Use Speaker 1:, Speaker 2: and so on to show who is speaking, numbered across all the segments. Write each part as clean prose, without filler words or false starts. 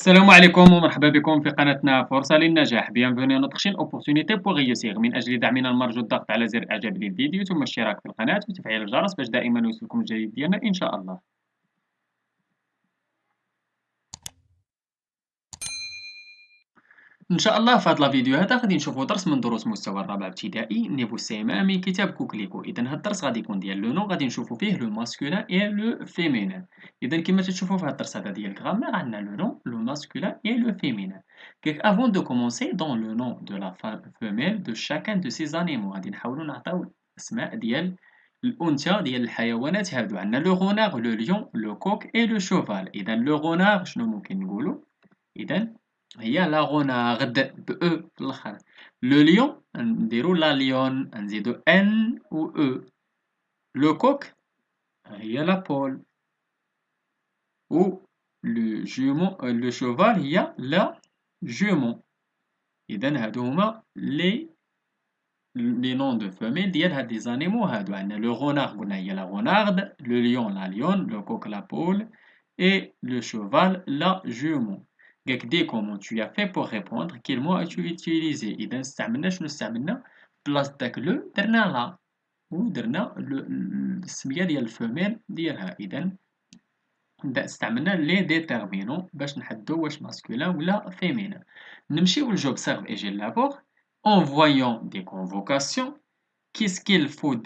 Speaker 1: السلام عليكم ومرحبا بكم في قناتنا فرصة للنجاح. Bienvenue à notre chaîne Opportunité pour réussir. من أجل دعمنا نرجو الضغط على زر إعجاب للفيديو ثم الاشتراك في القناة وتفعيل الجرس باش دائما يوصلكم الجديد ديالنا إن شاء الله. إن شاء الله في هذا الفيديو هذا غادي نشوفوا درس من دروس مستوى الرابع ابتدائي نيفو سي ام من كتاب كوكليكو. اذا هذا الدرس غادي يكون ديال لو نون، غادي نشوفوا فيه لو ماسكولين اي لو فيمينين. اذا كما تشوفوا في هذا الدرس هذا ديال الغرامير عندنا لو نون لو ماسكولين اي لو فيمينين. كيك افون دو كومونسي دون لو نون دو لا فيميل دو شاكان دو سي زانيمو غادي نحاولوا نعطيو الاسماء ديال الانثى ديال الحيوانات هادو. عندنا لو غونار لو ليون لو كوك اي لو شوفال. اذا لو غونار شنو ممكن نقولوا؟ اذا هي لا غونارد بأو في الآخر. لو ليون نديرو لا ليون نزيدو ان و او. لو كوك هي لا بول. و لو جومون لو شوفال هي لا جومون. إذا هادو هما لي نون دو فوميل ديال هاد لي زانيمو هادو. عندنا لو غونار قلنا هي لا غونارد، لو ليون لا ليون، لو كوك لا بول et le cheval la jument. قالك دي comment tu as fait pour répondre quel mot as-tu utilisé. إذا استعملنا شنو استعملنا؟ بلاص داك لو درنا لا ودرنا السمية ديال الفوميل ديالها. إذا استعملنا لي ديتيرمينون باش نحددو واش ماسكولين ولا فيمينين. نمشيو لجوبسيرف et j'élabore. En voyant des convocations, qu'est-ce qu'il faut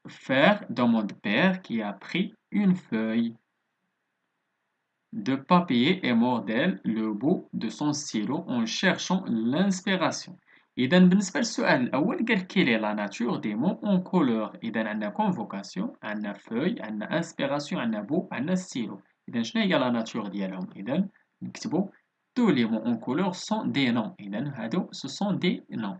Speaker 1: faire? Demande Père qui a pris une feuille de papier et mordel le bout de son stylo en cherchant l'inspiration. إذا بالنسبة للسؤال الأول قال quelle est la nature des mots en couleur. إذا عندنا convocation، عندنا feuille، عندنا inspiration، عندنا bout، عندنا stylo. إذا شنو هي la nature ديالهم؟ إذا نكتبو tous les mots en couleur sont des noms. إذا هادو ce sont des noms.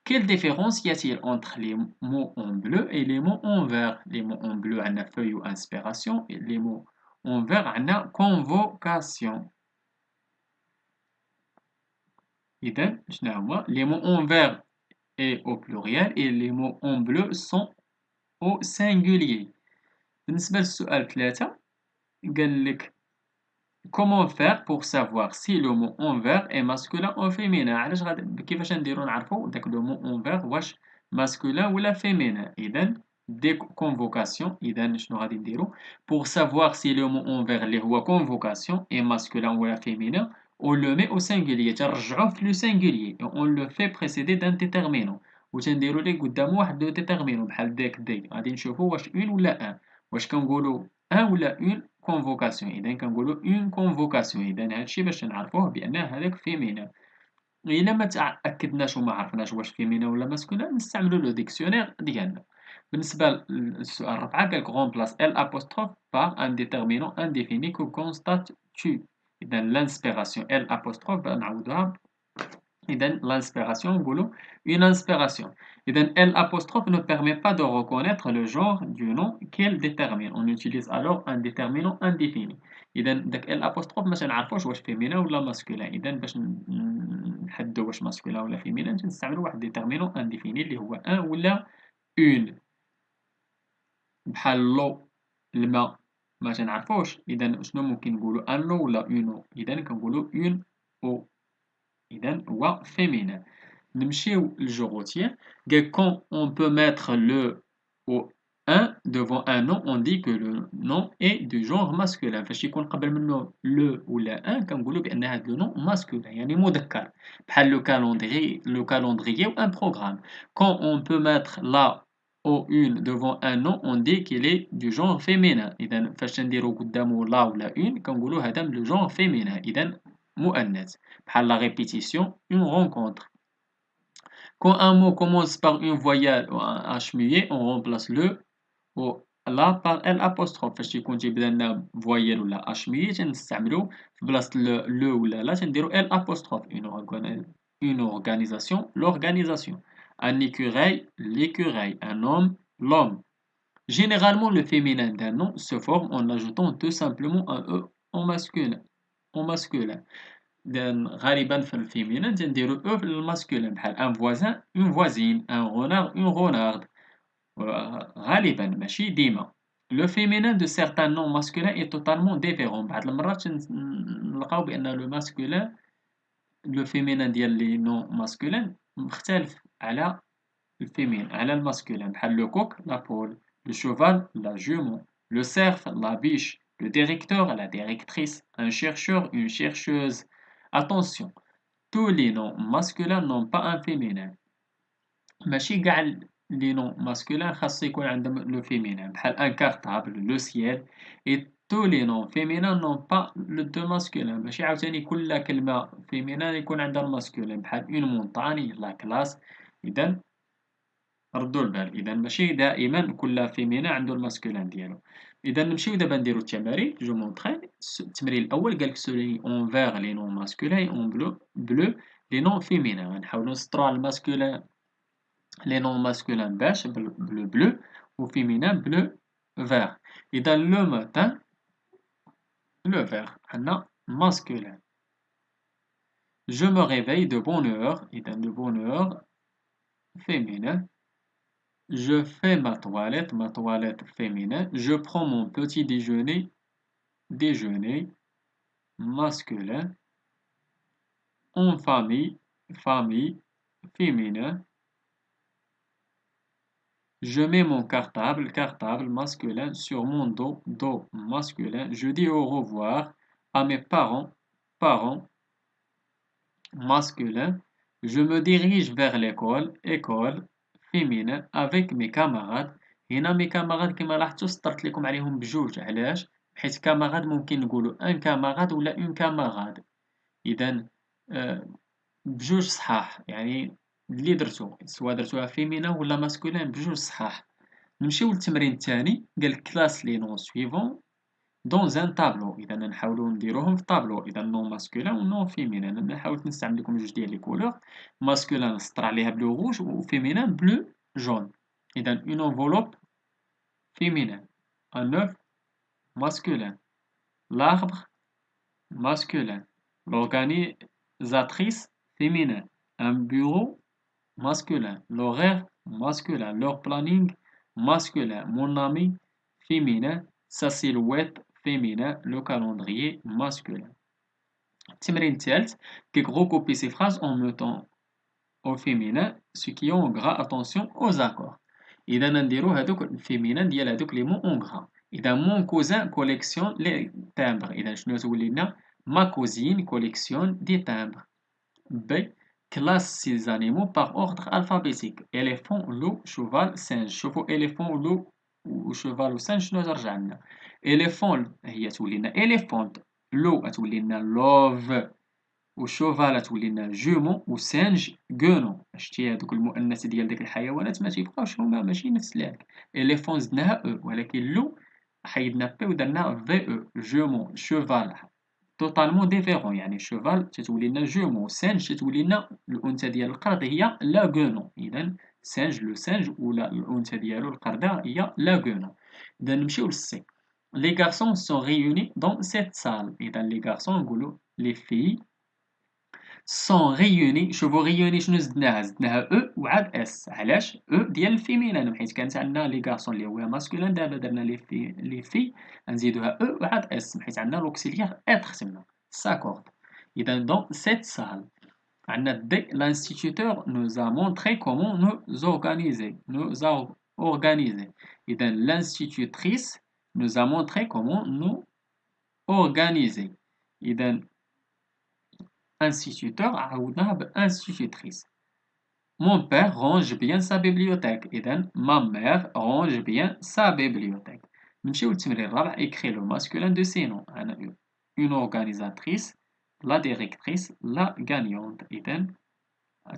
Speaker 1: Quelle différence y a-t-il entre les mots en bleu et les mots en vert? Les mots en bleu عندنا feuille ou inspiration et les mots en vert عندنا convocation. إذا شنو هما؟ Les mots en vert est au pluriel et les mots en bleu sont au singulier. بالنسبة للسؤال 3 قال لك comment faire pour savoir si le mot en vert est masculin ou féminin. علاش كيفاش نديرو نعرفو داك le mot en vert واش masculin ولا féminin. إذا des convocations. إذا شنو غادي نديرو pour savoir si le mot en vert اللي هو convocation est masculin ولا féminin on le met au singulier. تنرجعوه في le singulier et on le fait précéder d'un déterminant وتنديرو ليه قدامو واحد le déterminant بحال داك دي. غادي نشوفو واش une ولا un. واش كنقولو un ولا une convocation. إذا كنقولو une convocation. إذا هادشي باش نعرفوه بأن هذاك féminin. إلا ما تأكدناش وما عرفناش واش féminin ولا masculin نستعملو لو ديكسيونير ديالنا. بالنسبة للسؤال 4 قالك remplace L apostrophe par un déterminant indéfini que constates-tu. إذا l'inspiration L apostrophe نعوضوها. إذا l'inspiration نقولو une inspiration. إذا L apostrophe ne permet pas de reconnaître le genre du nom qu'elle détermine. On utilise alors un déterminant indéfini. إذا داك L apostrophe ما تنعرفوش واش féminin ولا masculin. إذا باش نحددو واش masculin ولا féminin تنستعملو واحد déterminant indéfini اللي هو un ولا une. بحال لو الماء ما تنعرفوش. إذا شنو ممكن نقولو ان لو ولا اون او. إذا كنقولو اون او. إذا هو féminin. نمشيو للجغوتير. قال quand on peut mettre le ou un devant un nom on dit que le nom est du genre masculin. فاش يكون قبل منه le ولا un كنقولو بأن هاد le nom masculin يعني مذكر. بحال le calendrier ou un programme. Quand on peut mettre la ou une devant un nom on dit qu'il est du genre féminin. إذا فاش نديرو قدامو la ولا une كنقولو هذا le genre féminin. إذا مؤنث. بحال la répétition une rencontre. Quand un mot commence par une voyelle ou un H muet, on remplace le ou la par L apostrophe. فاش يكون تيبدا لنا voyelle ولا H muet تنستعملو في بلاصة le ولا لا تنديرو L apostrophe. Une organisation, l'organisation. Un écureuil, l'écureuil. Un homme, l'homme. Généralement, le féminin d'un nom se forme en ajoutant tout simplement un E en masculin. غالبا في الفيمينين تنديرو او في الماسكولين بحال ان فوازان اون فوازين ان غونار اون غونارد. غالبا ماشي ديما. Le féminin de certains noms masculins est totalement différent. بعض المرات نلقاو بأن le féminin ديال les noms masculins مختلف على الفيمين على الماسكولين بحال le coq la poule, le cheval la jument, le cerf la biche, le directeur la directrice, un chercheur une chercheuse. Attention, tous les noms masculins n'ont pas un féminin. ماشي كاع les noms masculins خاص يكون عندهم le féminin بحال un cartable, le ciel, et tous les noms féminins n'ont pas le de masculin. ماشي عاوتاني كل كلمة féminin يكون عندها الماسكولين بحال une montagne la classe. إذا ردوا البال، إذا ماشي دائما كل فيمينا عنده الماسكولين ديالو. إذا نمشيو دابا نديرو التمارين جو مونطخين. التمرين الأول قالك سولي اون فيغ لي نون ماسكولين اون بلو لي نون فيمينا. غنحاولو نسطرو على الماسكولين لي نون ماسكولين باش بلو و فيمينا بلو فيغ. إذا لو ماتان لو فيغ عندنا ماسكولين. Je me réveille de bonne heure. إذا de bonne heure féminin. Je fais ma toilette féminin. Je prends mon petit déjeuner, déjeuner masculin. En famille, famille féminin. Je mets mon cartable, cartable masculin sur mon dos, dos masculin. Je dis au revoir à mes parents, parents masculin. Je me dirige vers l'école, école féminin avec mes camarades. هنا mes camarades كما لاحظتوا سطرت لكم عليهم بجوج. علاش؟ حيت camarade ممكن نقولوا un camarade ولا une camarade. إذا بجوج صحاح، يعني اللي درتو سواء درتوها فيمينا ولا ماسكولين بجوج صحاح. نمشيو للتمرين الثاني. قال كلاس لي نون سويفون dans un tableau. إذا نحاولوا نديروهم في طابلو. إذا نون ماسكولين و نون فيمينين. أنا حاولت نستعمل لكم جوج ديال لي كولور. ماسكولين نسطر عليها بلو روج و فيمينين بلو جون. إذا une enveloppe féminin, un œuf masculin, l'arbre masculin, l'organisatrice féminin, un bureau masculin, l'horaire masculin, leur planning masculin, mon ami féminin, sa silhouette féminin, le calendrier masculin. التمرين الثالث كيك recopier ces phrases en mettant au féminin ce qui est en gras. Attention aux accords. إذا نديرو هادوك الفيمينان ديال هادوك لي مون اون غرا. إذا مون كوزان كوليكسيون لي تامبر. إذا شنو تولي لنا؟ ما كوزين كوليكسيون دي تامبر. ب classe ces animaux par ordre alphabétique. éléphant loup cheval singe. شوفوا éléphant loup و cheval و singe شنو ترجع لنا؟ éléphant هي تولي لنا éléphant، loup تولي لنا love، وشوفال تولي لنا جومون، وسانج غونون. شتي هادوك المؤنث ديال داك الحيوانات ما تيبقاوش هما ماشي نفس الهاك. إليفون زدناها او، ولكن لو حيدنا بي ودرنا في او. جومون شوفال توتالمون ديفيرون، يعني شوفال تتولي لنا جومون، سانج تتولي لنا الأنثى ديال القرد هي لا غونون. إذا سانج لو سانج ولا الأنثى ديالو القردة هي لا غونون. إذا نمشيو للسي. Les garçons sont réunis dans cette salle. إذا les garçons نقولو les filles sont réunis. شوفوا réunis شنو زدناها او وعاد اس. علاش؟ او ديال الفيمينان حيت كانت عندنا لي غارسون اللي هو ماسكولين. دابا درنا لي في نزيدوها او وعاد اس حيت عندنا لوكسيليير اتر تما ساكورد. اذا دون سيت سال عندنا دي l'instituteur nous a montré comment nous organiser. اذا l'institutrice nous a montré comment nous organiser. اذا instituteur عاودناها بinstitutrice. Mon père range bien sa bibliothèque. إذا ma mère range bien sa bibliothèque. نمشيو للتمرين الرابع. écrit le masculin de ces noms. أنا une organisatrice, la directrice, la gagnante. إذا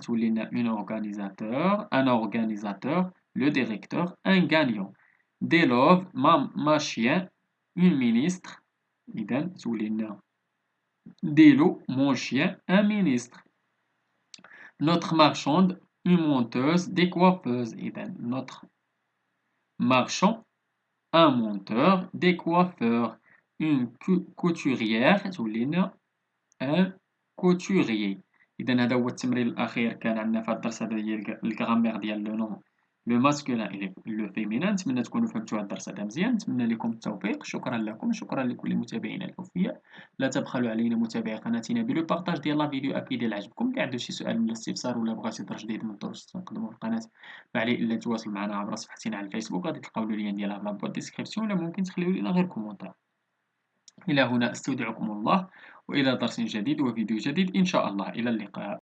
Speaker 1: تولي لنا une organisateur, un organisateur, le directeur, un gagnant. des love, ma chien, une ministre. إذا تولي لنا des lots, mon chien, un ministre. Notre marchande, une monteuse, des coiffeuses. Notre marchand, un monteur, des coiffeurs. Une couturière, un couturier. إذا هذا هو التمرين الأخير كان عندنا في الدرس هذا ديال الجرامير ديال لو نون لو ماسكولين إي لو فيمينان. نتمنى تكونوا فهمتوا هاد الدرس هذا مزيان، نتمنى لكم التوفيق. شكرا لكم، شكرا لكل متابعينا الأوفياء. لا تبخلوا علينا متابعي قناتنا بلو بارطاج ديال لا فيديو أكيد إلا عجبكم. كاع عندو شي سؤال ولا استفسار ولا بغيتو درس جديد من الدروس تقدموا في القناة، ما عليه إلا تواصل معنا عبر صفحتنا على الفيسبوك، غادي تلقاو اللين ديالها في لابوات ديسكريبسيون، ولا ممكن تخليو لينا غير كومونتير. إلى هنا أستودعكم الله، وإلى درس جديد وفيديو جديد إن شاء الله. إلى اللقاء.